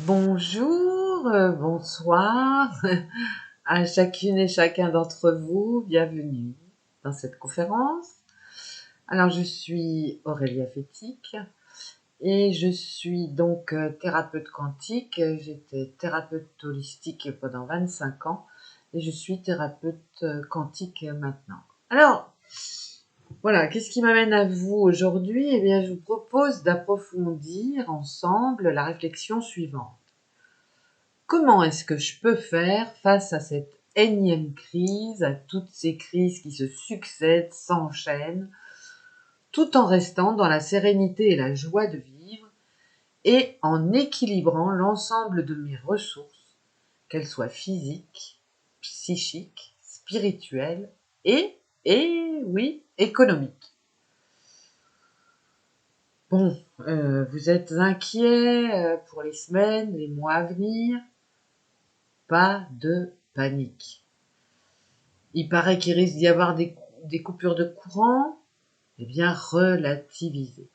Bonjour, bonsoir à chacune et chacun d'entre vous. Bienvenue dans cette conférence. Alors, je suis Aurélia Fétique et je suis donc thérapeute quantique. J'étais thérapeute holistique pendant 25 ans et je suis thérapeute quantique maintenant. Alors, voilà, qu'est-ce qui m'amène à vous aujourd'hui? Eh bien, je vous propose d'approfondir ensemble la réflexion suivante. Comment est-ce que je peux faire face à cette énième crise, à toutes ces crises qui se succèdent, s'enchaînent, tout en restant dans la sérénité et la joie de vivre et en équilibrant l'ensemble de mes ressources, qu'elles soient physiques, psychiques, spirituelles et oui, économiques. Bon, vous êtes inquiets pour les semaines, les mois à venir? Pas de panique. Il paraît qu'il risque d'y avoir des coupures de courant. Eh bien, relativisez.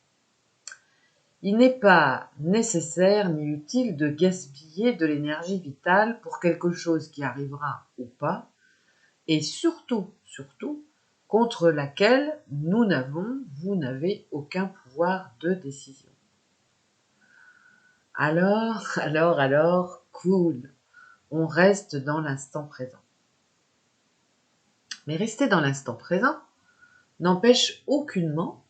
Il n'est pas nécessaire ni utile de gaspiller de l'énergie vitale pour quelque chose qui arrivera ou pas, et surtout, contre laquelle vous n'avez aucun pouvoir de décision. Alors, cool. On reste dans l'instant présent. Mais rester dans l'instant présent n'empêche aucunement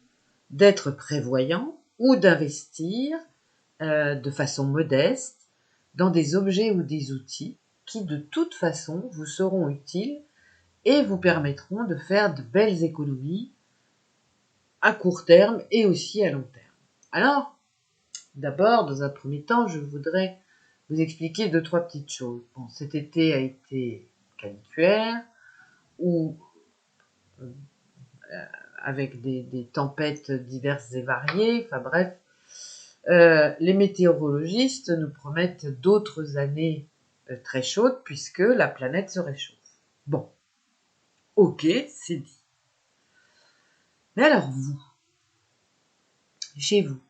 d'être prévoyant ou d'investir de façon modeste dans des objets ou des outils qui de toute façon vous seront utiles et vous permettront de faire de belles économies à court terme et aussi à long terme. Alors, d'abord, dans un premier temps, je voudrais vous expliquer 2-3 petites choses. Bon, cet été a été caniculaire ou avec des tempêtes diverses et variées, enfin bref, les météorologistes nous promettent d'autres années très chaudes puisque la planète se réchauffe. Bon, ok, c'est dit. Mais alors vous, chez vous,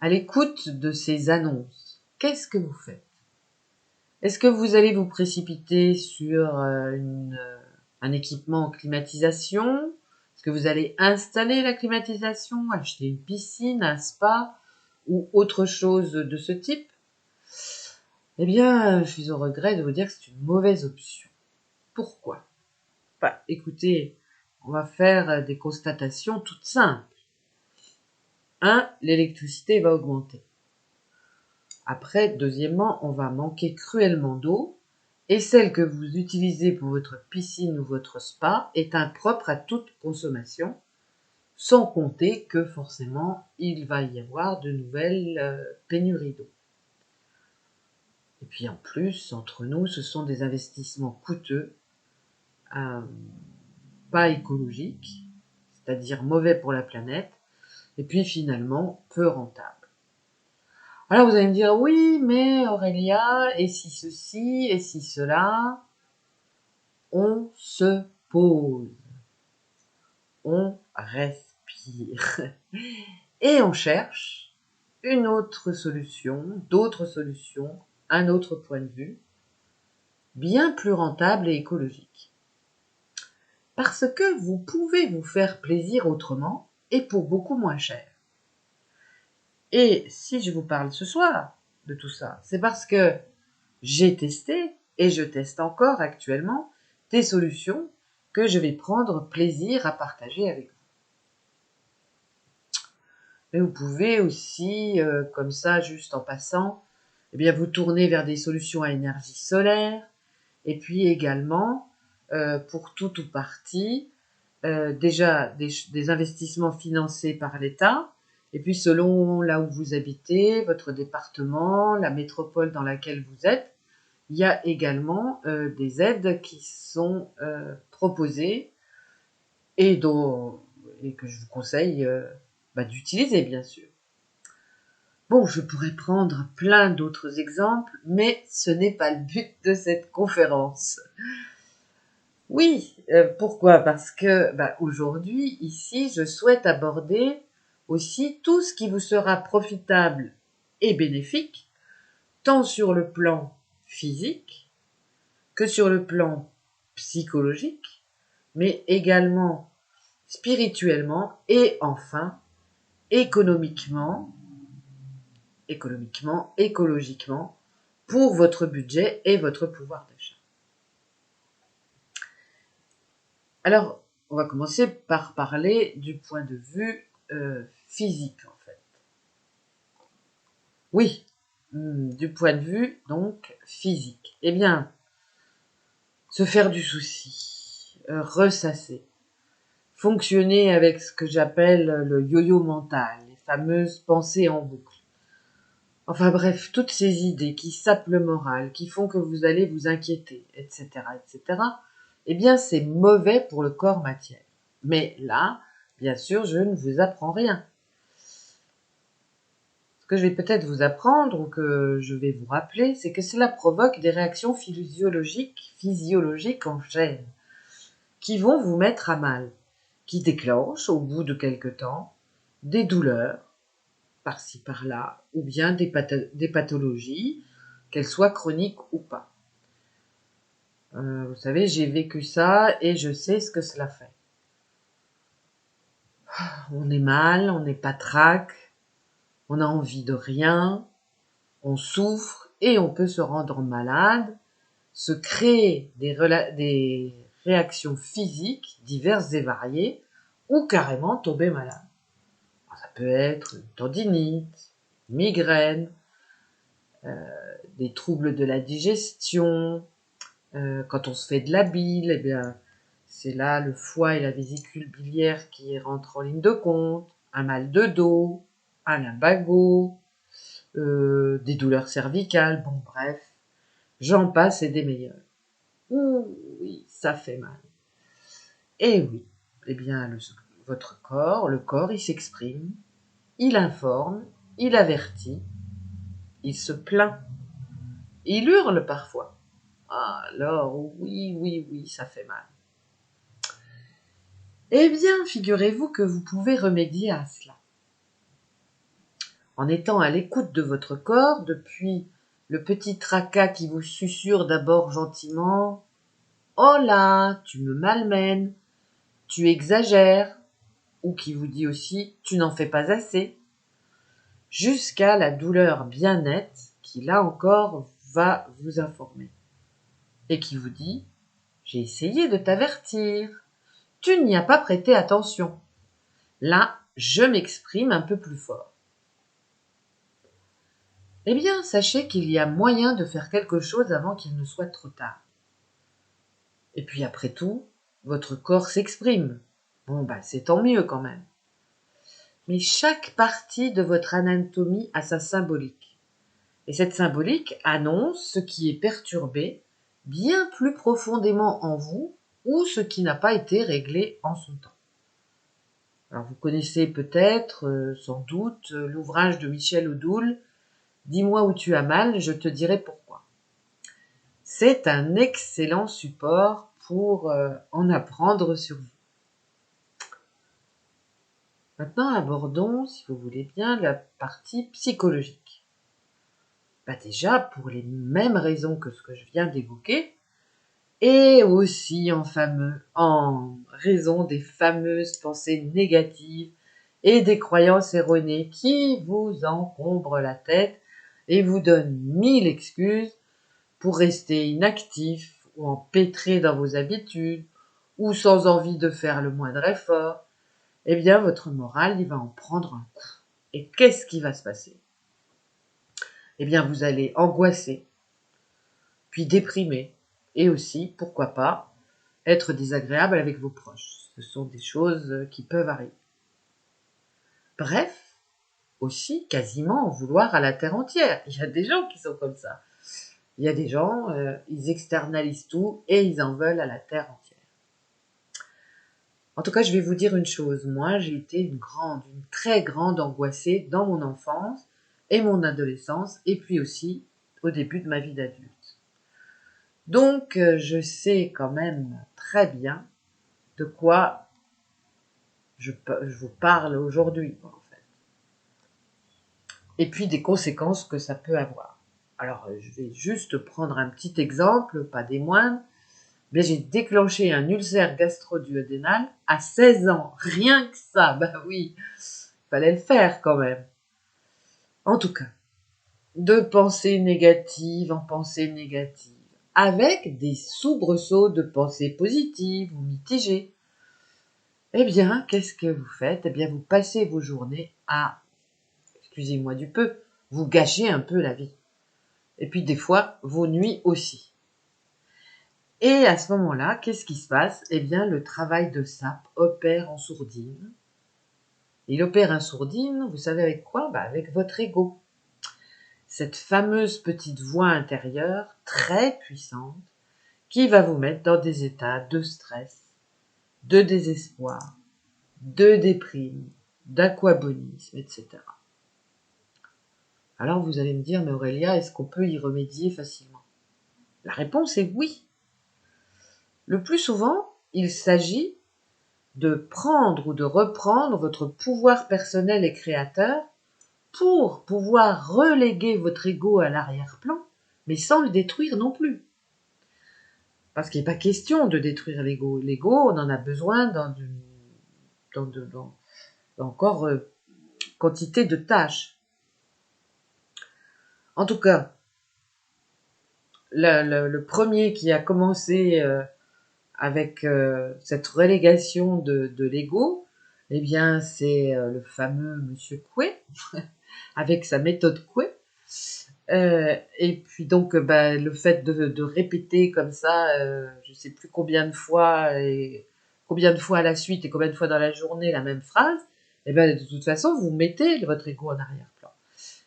à l'écoute de ces annonces, qu'est-ce que vous faites? Est-ce que vous allez vous précipiter sur un équipement en climatisation? Est-ce que vous allez installer la climatisation, acheter une piscine, un spa ou autre chose de ce type? Eh bien, je suis au regret de vous dire que c'est une mauvaise option. Pourquoi? Écoutez, on va faire des constatations toutes simples. 1. L'électricité va augmenter. Après, deuxièmement, on va manquer cruellement d'eau et celle que vous utilisez pour votre piscine ou votre spa est impropre à toute consommation, sans compter que forcément, il va y avoir de nouvelles pénuries d'eau. Et puis en plus, entre nous, ce sont des investissements coûteux, pas écologiques, c'est-à-dire mauvais pour la planète, et puis finalement peu rentable. Alors vous allez me dire, oui, mais Aurélia, et si ceci, et si cela? On se pose, on respire, et on cherche une autre solution, d'autres solutions, un autre point de vue, bien plus rentable et écologique. Parce que vous pouvez vous faire plaisir autrement et pour beaucoup moins cher. Et si je vous parle ce soir de tout ça, c'est parce que j'ai testé et je teste encore actuellement des solutions que je vais prendre plaisir à partager avec vous. Mais vous pouvez aussi, comme ça, juste en passant, eh bien, vous tourner vers des solutions à énergie solaire et puis également, pour tout ou partie, déjà des investissements financés par l'État, et puis selon là où vous habitez, votre département, la métropole dans laquelle vous êtes, il y a également des aides qui sont proposées et que je vous conseille d'utiliser, bien sûr. Bon, je pourrais prendre plein d'autres exemples, mais ce n'est pas le but de cette conférence. Oui, pourquoi? Parce que aujourd'hui, ici, je souhaite aborder aussi tout ce qui vous sera profitable et bénéfique tant sur le plan physique que sur le plan psychologique, mais également spirituellement et enfin économiquement, écologiquement, pour votre budget et votre pouvoir d'achat. Alors, on va commencer par parler du point de vue physique, en fait. Oui, du point de vue, donc, physique. Eh bien, se faire du souci, ressasser, fonctionner avec ce que j'appelle le yo-yo mental, les fameuses pensées en boucle. Enfin bref, toutes ces idées qui sapent le moral, qui font que vous allez vous inquiéter, etc., etc., eh bien c'est mauvais pour le corps matière. Mais là, bien sûr, je ne vous apprends rien. Ce que je vais peut-être vous apprendre ou que je vais vous rappeler, c'est que cela provoque des réactions physiologiques en chaîne, qui vont vous mettre à mal, qui déclenchent, au bout de quelque temps, des douleurs, par-ci par-là, ou bien des pathologies, qu'elles soient chroniques ou pas. Vous savez, j'ai vécu ça et je sais ce que cela fait. On est mal, on n'est pas trac, on a envie de rien, on souffre et on peut se rendre malade, se créer des réactions physiques diverses et variées, ou carrément tomber malade. Ça peut être une tendinite, une migraine, des troubles de la digestion. Quand on se fait de la bile, eh bien, c'est là le foie et la vésicule biliaire qui rentrent en ligne de compte. Un mal de dos, un lumbago, des douleurs cervicales, bon bref, j'en passe et des meilleurs. Ouh, oui, ça fait mal. Et oui, eh bien, votre corps, le corps, il s'exprime, il informe, il avertit, il se plaint, il hurle parfois. Ah, alors, oui, oui, oui, ça fait mal. Eh bien, figurez-vous que vous pouvez remédier à cela. En étant à l'écoute de votre corps, depuis le petit tracas qui vous susurre d'abord gentiment « Oh là, tu me malmènes, tu exagères » ou qui vous dit aussi « Tu n'en fais pas assez » jusqu'à la douleur bien nette qui, là encore, va vous informer et qui vous dit « J'ai essayé de t'avertir, tu n'y as pas prêté attention. Là, je m'exprime un peu plus fort. » Eh bien, sachez qu'il y a moyen de faire quelque chose avant qu'il ne soit trop tard. Et puis après tout, votre corps s'exprime. Bon, c'est tant mieux quand même. Mais chaque partie de votre anatomie a sa symbolique. Et cette symbolique annonce ce qui est perturbé bien plus profondément en vous ou ce qui n'a pas été réglé en son temps. Alors vous connaissez peut-être, sans doute, l'ouvrage de Michel Odoul, « Dis-moi où tu as mal, je te dirai pourquoi ». C'est un excellent support pour en apprendre sur vous. Maintenant, abordons, si vous voulez bien, la partie psychologique. Déjà, pour les mêmes raisons que ce que je viens d'évoquer, et aussi en raison des fameuses pensées négatives et des croyances erronées qui vous encombrent la tête et vous donnent 1000 excuses pour rester inactif ou empêtré dans vos habitudes ou sans envie de faire le moindre effort, eh bien votre moral, il va en prendre un coup. Et qu'est-ce qui va se passer? Eh bien vous allez angoisser, puis déprimer, et aussi, pourquoi pas, être désagréable avec vos proches. Ce sont des choses qui peuvent arriver. Bref, aussi quasiment en vouloir à la terre entière. Il y a des gens qui sont comme ça. Il y a des gens, ils externalisent tout et ils en veulent à la terre entière. En tout cas, je vais vous dire une chose. Moi, j'ai été une très grande angoissée dans mon enfance et mon adolescence, et puis aussi au début de ma vie d'adulte. Donc, je sais quand même très bien de quoi je vous parle aujourd'hui, en fait. Et puis des conséquences que ça peut avoir. Alors, je vais juste prendre un petit exemple, pas des moindres. Mais j'ai déclenché un ulcère gastro-duodénal à 16 ans. Rien que ça, bah oui, fallait le faire quand même. En tout cas, de pensée négative en pensée négative, avec des soubresauts de pensée positive ou mitigée. Eh bien, qu'est-ce que vous faites? Eh bien, vous passez vos journées à, excusez-moi du peu, vous gâchez un peu la vie. Et puis des fois, vos nuits aussi. Et à ce moment-là, qu'est-ce qui se passe? Eh bien, le travail de sape opère en sourdine. Il opère en sourdine, vous savez avec quoi? Avec votre ego. Cette fameuse petite voix intérieure, très puissante, qui va vous mettre dans des états de stress, de désespoir, de déprime, d'aquabonisme, etc. Alors vous allez me dire, mais Aurélia, est-ce qu'on peut y remédier facilement? La réponse est oui. Le plus souvent, il s'agit de prendre ou de reprendre votre pouvoir personnel et créateur pour pouvoir reléguer votre ego à l'arrière-plan, mais sans le détruire non plus. Parce qu'il n'est pas question de détruire l'ego. L'ego, on en a besoin dans encore quantité de tâches. En tout cas, le premier qui a commencé avec cette relégation de l'ego, eh bien, c'est le fameux Monsieur Coué, avec sa méthode Coué. Et puis donc, le fait de répéter comme ça, je sais plus combien de fois, et combien de fois à la suite et combien de fois dans la journée la même phrase, et de toute façon, vous mettez votre ego en arrière-plan.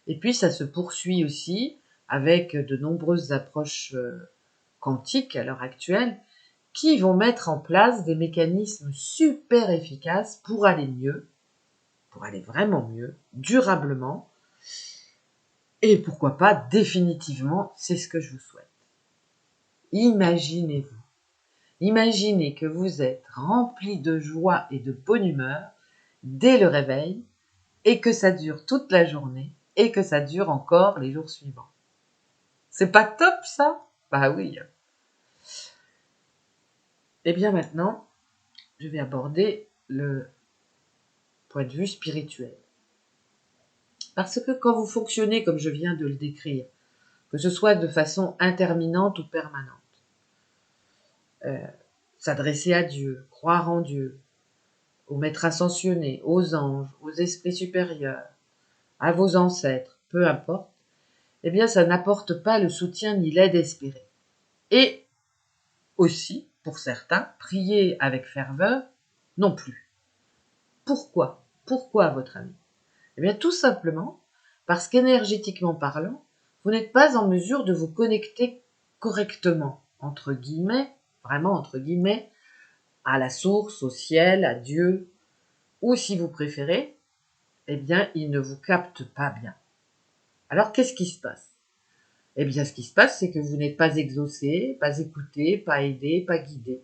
Et puis, ça se poursuit aussi avec de nombreuses approches quantiques à l'heure actuelle qui vont mettre en place des mécanismes super efficaces pour aller mieux, pour aller vraiment mieux, durablement, et pourquoi pas définitivement, c'est ce que je vous souhaite. Imaginez-vous, imaginez que vous êtes rempli de joie et de bonne humeur dès le réveil et que ça dure toute la journée et que ça dure encore les jours suivants. C'est pas top ça? Bah oui. Et bien maintenant, je vais aborder le point de vue spirituel. Parce que quand vous fonctionnez comme je viens de le décrire, que ce soit de façon interminante ou permanente, s'adresser à Dieu, croire en Dieu, aux maîtres ascensionnés, aux anges, aux esprits supérieurs, à vos ancêtres, peu importe, eh bien ça n'apporte pas le soutien ni l'aide espérée. Et aussi, pour certains, prier avec ferveur, non plus. Pourquoi? Pourquoi, à votre avis? Eh bien tout simplement parce qu'énergétiquement parlant, vous n'êtes pas en mesure de vous connecter correctement, entre guillemets, vraiment entre guillemets, à la source, au ciel, à Dieu, ou si vous préférez, eh bien, il ne vous capte pas bien. Alors, qu'est-ce qui se passe? Eh bien, ce qui se passe, c'est que vous n'êtes pas exaucé, pas écouté, pas aidé, pas guidé.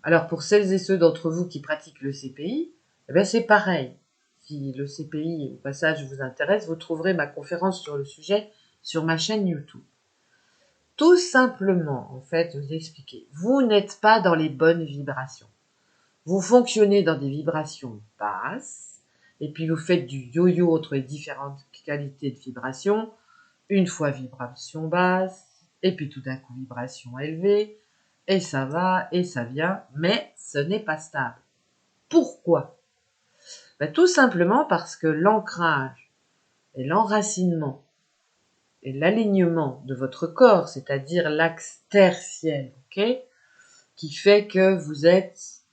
Alors, pour celles et ceux d'entre vous qui pratiquent le CPI, eh bien, c'est pareil. Si le CPI, au passage, vous intéresse, vous trouverez ma conférence sur le sujet sur ma chaîne YouTube. Tout simplement, en fait, vous expliquer, vous n'êtes pas dans les bonnes vibrations. Vous fonctionnez dans des vibrations basses, et puis vous faites du yo-yo entre les différentes qualités de vibration, une fois vibration basse, et puis tout d'un coup vibration élevée, et ça va, et ça vient, mais ce n'est pas stable. Pourquoi? Tout simplement parce que l'ancrage et l'enracinement et l'alignement de votre corps, c'est-à-dire l'axe terre-ciel, qui fait que vous êtes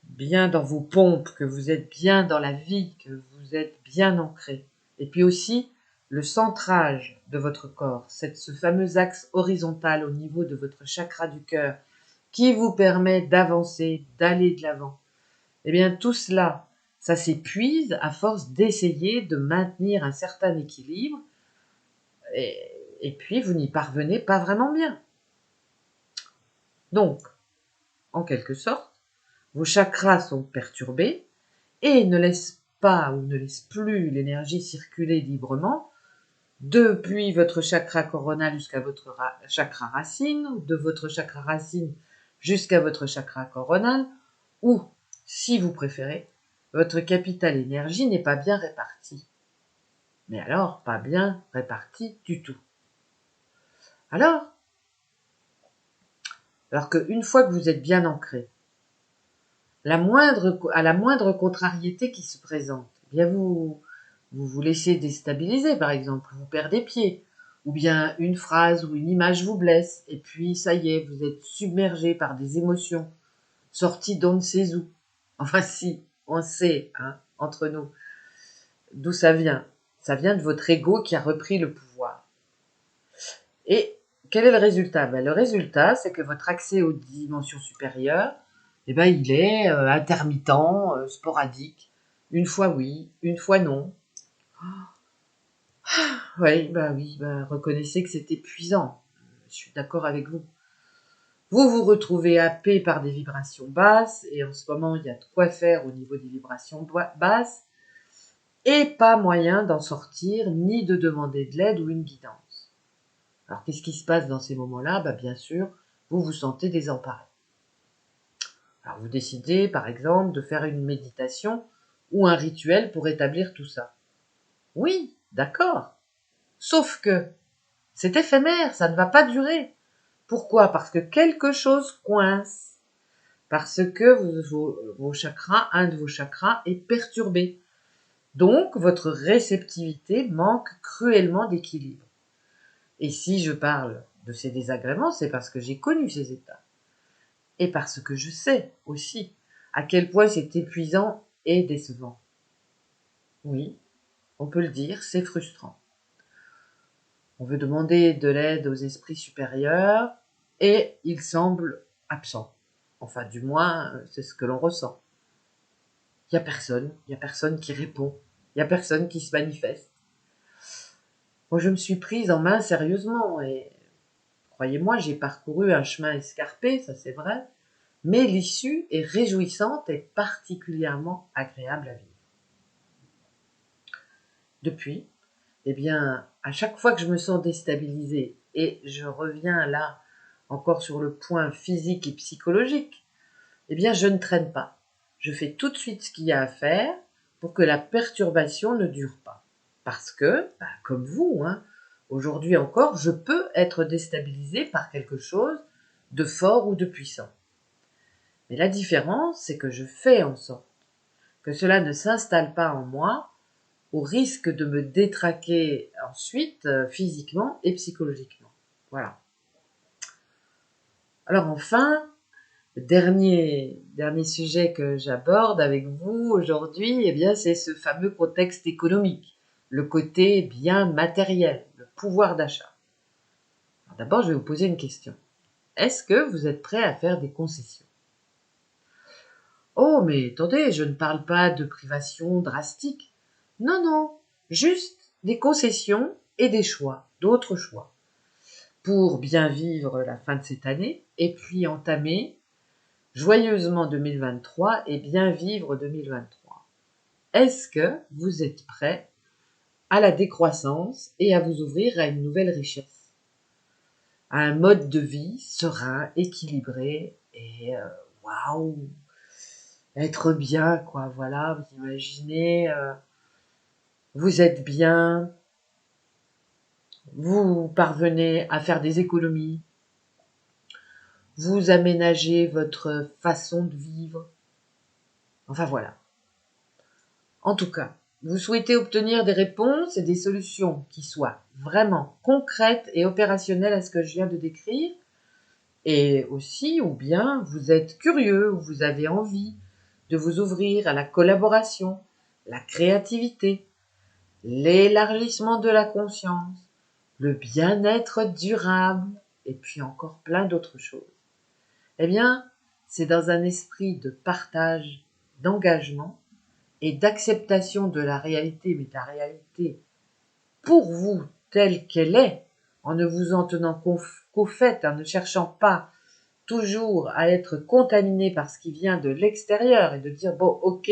bien dans vos pompes, que vous êtes bien dans la vie, que vous êtes bien ancré. Et puis aussi, le centrage de votre corps, ce fameux axe horizontal au niveau de votre chakra du cœur, qui vous permet d'avancer, d'aller de l'avant. Eh bien, tout cela, ça s'épuise à force d'essayer de maintenir un certain équilibre, et puis vous n'y parvenez pas vraiment bien. Donc, en quelque sorte, vos chakras sont perturbés, et ne laisse pas ou ne laisse plus l'énergie circuler librement, depuis votre chakra coronal jusqu'à votre chakra racine, de votre chakra racine jusqu'à votre chakra coronal, ou, si vous préférez, votre capital énergie n'est pas bien réparti. Mais alors, pas bien réparti du tout. Alors qu'une fois que vous êtes bien ancré, à la moindre contrariété qui se présente, eh bien vous laissez déstabiliser, par exemple, vous perdez pied, ou bien une phrase ou une image vous blesse, et puis ça y est, vous êtes submergé par des émotions, sorties d'on ne sait où. Enfin si, on sait, hein, entre nous, d'où ça vient. Ça vient de votre ego qui a repris le pouvoir. Et quel est le résultat? Le résultat, c'est que votre accès aux dimensions supérieures, il est intermittent, sporadique. Une fois oui, une fois non. Oui, reconnaissez que c'est épuisant. Je suis d'accord avec vous. Vous vous retrouvez happé par des vibrations basses, et en ce moment, il y a de quoi faire au niveau des vibrations basses, et pas moyen d'en sortir, ni de demander de l'aide ou une guidance. Alors, qu'est-ce qui se passe dans ces moments-là? Bien sûr, vous vous sentez désemparé. Alors, vous décidez, par exemple, de faire une méditation ou un rituel pour établir tout ça. Oui, d'accord. Sauf que c'est éphémère, ça ne va pas durer. Pourquoi? Parce que quelque chose coince. Parce que vos chakras, un de vos chakras est perturbé. Donc, votre réceptivité manque cruellement d'équilibre. Et si je parle de ces désagréments, c'est parce que j'ai connu ces états. Et parce que je sais aussi à quel point c'est épuisant et décevant. Oui, on peut le dire, c'est frustrant. On veut demander de l'aide aux esprits supérieurs et ils semblent absents. Enfin, du moins, c'est ce que l'on ressent. Il n'y a personne qui répond, il n'y a personne qui se manifeste. Moi, je me suis prise en main sérieusement et croyez-moi, j'ai parcouru un chemin escarpé, ça c'est vrai, mais l'issue est réjouissante et particulièrement agréable à vivre. Depuis, à chaque fois que je me sens déstabilisée, et je reviens là encore sur le point physique et psychologique, je ne traîne pas. Je fais tout de suite ce qu'il y a à faire pour que la perturbation ne dure pas. Parce que, comme vous, aujourd'hui encore, je peux être déstabilisée par quelque chose de fort ou de puissant. Mais la différence, c'est que je fais en sorte que cela ne s'installe pas en moi au risque de me détraquer ensuite physiquement et psychologiquement. Voilà. Alors enfin, le dernier sujet que j'aborde avec vous aujourd'hui, c'est ce fameux contexte économique, le côté bien matériel, le pouvoir d'achat. D'abord, je vais vous poser une question. Est-ce que vous êtes prêt à faire des concessions? Oh, mais attendez, je ne parle pas de privation drastique. Non, non, juste des concessions et des choix, d'autres choix, pour bien vivre la fin de cette année et puis entamer joyeusement 2023 et bien vivre 2023. Est-ce que vous êtes prêt à la décroissance et à vous ouvrir à une nouvelle richesse, à un mode de vie serein, équilibré et waouh, être bien, quoi, voilà, vous imaginez, vous êtes bien, vous parvenez à faire des économies, vous aménagez votre façon de vivre, enfin voilà. En tout cas, vous souhaitez obtenir des réponses et des solutions qui soient vraiment concrètes et opérationnelles à ce que je viens de décrire, et aussi, ou bien vous êtes curieux, ou vous avez envie de vous ouvrir à la collaboration, la créativité, l'élargissement de la conscience, le bien-être durable, et puis encore plein d'autres choses. C'est dans un esprit de partage, d'engagement et d'acceptation de la réalité, mais de la réalité pour vous telle qu'elle est, en ne vous en tenant qu'au fait, en ne cherchant pas toujours à être contaminé par ce qui vient de l'extérieur et de dire bon ok,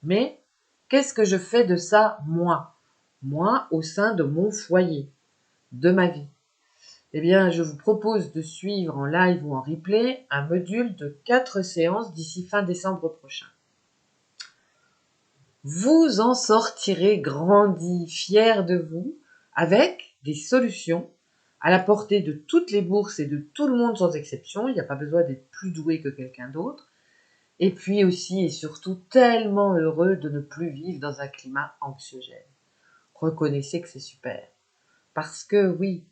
mais qu'est-ce que je fais de ça moi? moi, au sein de mon foyer, de ma vie. Eh bien, je vous propose de suivre en live ou en replay un module de 4 séances d'ici fin décembre prochain. Vous en sortirez grandi, fier de vous, avec des solutions à la portée de toutes les bourses et de tout le monde sans exception. Il n'y a pas besoin d'être plus doué que quelqu'un d'autre. Et puis aussi et surtout tellement heureux de ne plus vivre dans un climat anxiogène. Reconnaissez que c'est super. Parce que oui,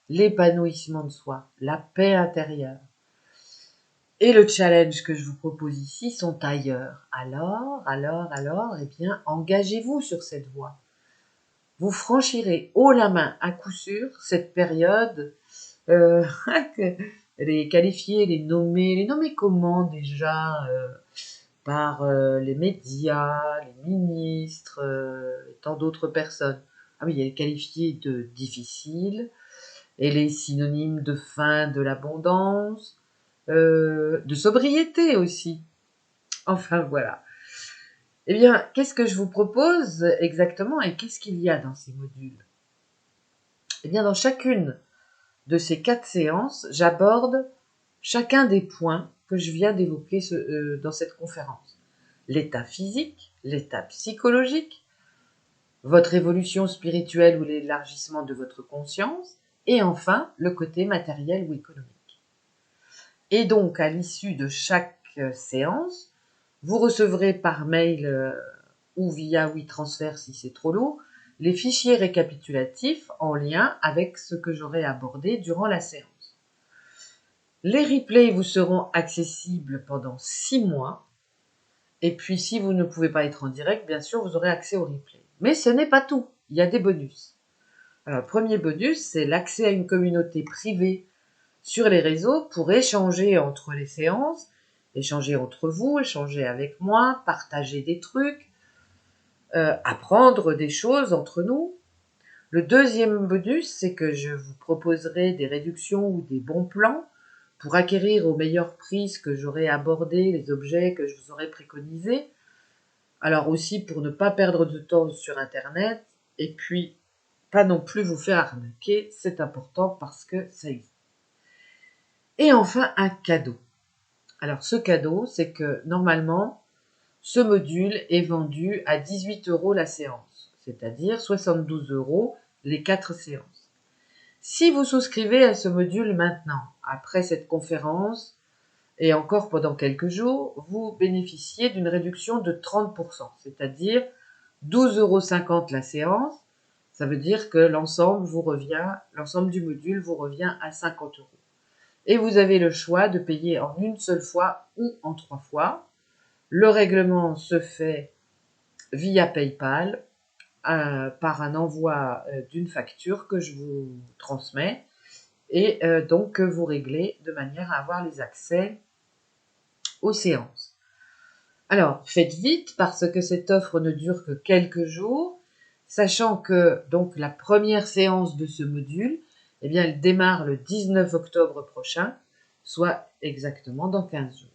l'épanouissement de soi, la paix intérieure et le challenge que je vous propose ici sont ailleurs. Alors, eh bien, engagez-vous sur cette voie. Vous franchirez haut la main à coup sûr cette période, euh, les qualifier, les nommer comment déjà par les médias, les ministres et tant d'autres personnes. Ah oui, elle est qualifiée de difficile, elle est synonyme de fin de l'abondance, de sobriété aussi. Enfin voilà. Eh bien, qu'est-ce que je vous propose exactement et qu'est-ce qu'il y a dans ces modules? Eh bien, dans chacune de ces 4 séances, j'aborde chacun des points que je viens d'évoquer dans cette conférence. L'état physique, l'état psychologique, votre évolution spirituelle ou l'élargissement de votre conscience, et enfin le côté matériel ou économique. Et donc, à l'issue de chaque séance, vous recevrez par mail ou via WeTransfer si c'est trop lourd, les fichiers récapitulatifs en lien avec ce que j'aurai abordé durant la séance. Les replays vous seront accessibles pendant 6 mois. Et puis, si vous ne pouvez pas être en direct, bien sûr, vous aurez accès au replay. Mais ce n'est pas tout. Il y a des bonus. Alors, le premier bonus, c'est l'accès à une communauté privée sur les réseaux pour échanger entre les séances, échanger entre vous, échanger avec moi, partager des trucs, apprendre des choses entre nous. Le deuxième bonus, c'est que je vous proposerai des réductions ou des bons plans pour acquérir au meilleur prix ce que j'aurai abordé, les objets que je vous aurai préconisés. Alors aussi pour ne pas perdre de temps sur Internet et puis pas non plus vous faire arnaquer, c'est important parce que ça existe. Et enfin, un cadeau. Alors ce cadeau, c'est que normalement, ce module est vendu à 18 € la séance, c'est-à-dire 72 € les 4 séances. Si vous souscrivez à ce module maintenant, après cette conférence, et encore pendant quelques jours, vous bénéficiez d'une réduction de 30%, c'est-à-dire 12,50 € la séance. Ça veut dire que l'ensemble du module vous revient à 50 €. Et vous avez le choix de payer en une seule fois ou en 3 fois. Le règlement se fait via PayPal par un envoi d'une facture que je vous transmets et donc que vous réglez de manière à avoir les accès aux séances. Alors, faites vite parce que cette offre ne dure que quelques jours, sachant que donc la première séance de ce module, eh bien, elle démarre le 19 octobre prochain, soit exactement dans 15 jours.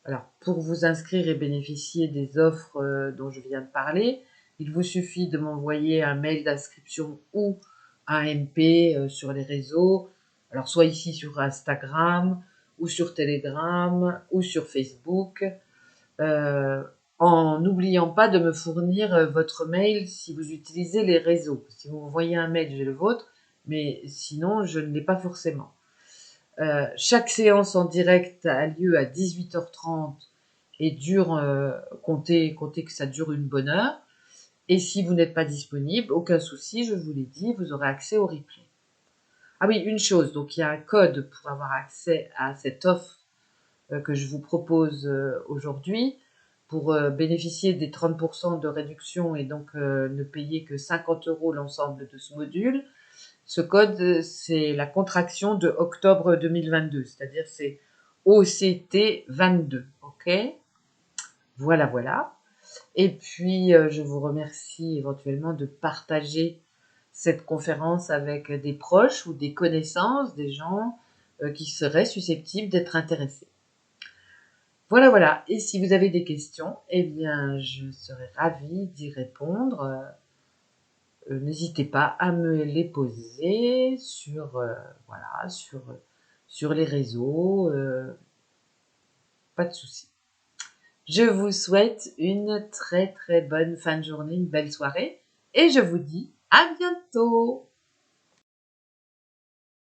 Alors, pour vous inscrire et bénéficier des offres dont je viens de parler, il vous suffit de m'envoyer un mail d'inscription ou un MP sur les réseaux, alors soit ici sur Instagram, ou sur Telegram, ou sur Facebook, en n'oubliant pas de me fournir votre mail si vous utilisez les réseaux. Si vous m'envoyez un mail, j'ai le vôtre, mais sinon, je ne l'ai pas forcément. Chaque séance en direct a lieu à 18h30 et dure, comptez que ça dure une bonne heure. Et si vous n'êtes pas disponible, aucun souci, je vous l'ai dit, vous aurez accès au replay. Ah oui, une chose, donc il y a un code pour avoir accès à cette offre que je vous propose aujourd'hui pour bénéficier des 30% de réduction et donc ne payer que 50 € l'ensemble de ce module. Ce code, c'est la contraction de octobre 2022, c'est-à-dire c'est OCT 22, ok? Voilà, voilà. Et puis, je vous remercie éventuellement de partager cette conférence avec des proches ou des connaissances, des gens qui seraient susceptibles d'être intéressés. Voilà, voilà. Et si vous avez des questions, eh bien, je serai ravie d'y répondre n'hésitez pas à me les poser voilà, sur les réseaux, pas de souci. Je vous souhaite une très très bonne fin de journée, une belle soirée et je vous dis à bientôt.